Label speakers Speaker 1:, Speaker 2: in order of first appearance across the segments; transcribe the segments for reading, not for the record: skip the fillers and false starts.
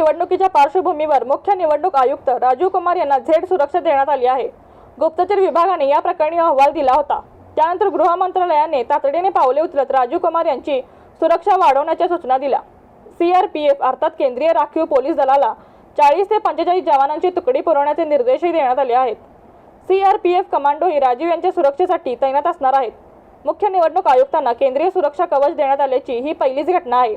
Speaker 1: निवडणुकीच्या पार्श्वभूमीवर मुख्य निवडणूक आयुक्त राजीव कुमार यांना झेड सुरक्षा देण्यात आली आहे। गुप्तचर विभागाने या प्रकरणी अहवाल दिला होता। त्यानंतर गृह मंत्रालयाने तातडीने पावले उचलत राजीव कुमार यांची सुरक्षा वाढवण्याच्या सूचना दिल्या। सीआरपीएफ अर्थात केंद्रीय राखीव पोलीस दलाला 40 ते 45 जवानांची तुकडी पुरवण्याचे निर्देशही देण्यात आले आहेत। सीआरपीएफ कमांडोही राजीव यांच्या सुरक्षेसाठी तैनात असणार आहेत। मुख्य निवडणूक आयुक्तांना केंद्रीय सुरक्षा कवच देण्यात आल्याची ही पहिलीच घटना आहे।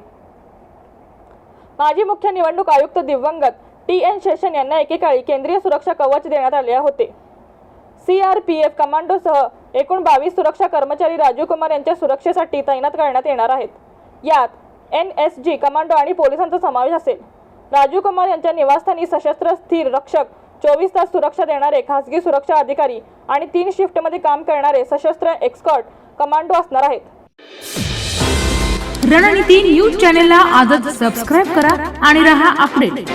Speaker 1: माजी मुख्य निवडणूक आयुक्त दिवंगत TN शेषन यांना एकेकाळी केंद्रीय सुरक्षा कवच देण्यात आले होते। सीआरपीएफ कमांडोसह एकूण 22 सुरक्षा कर्मचारी राजीव कुमार यांच्या सुरक्षेसाठी तैनात करण्यात येणार आहेत। यात NSG कमांडो आणि पोलिसांचा समावेश असेल। राजीव कुमार यांच्या निवासस्थानी सशस्त्र स्थिर रक्षक, 24 तास सुरक्षा देणारे खासगी सुरक्षा अधिकारी आणि 3 शिफ्टमध्ये काम करणारे सशस्त्र एस्कॉर्ट कमांडो असणार आहेत।
Speaker 2: रणनीती न्यूज चॅनलला आजच सबस्क्राइब करा आणि रहा अपडेट।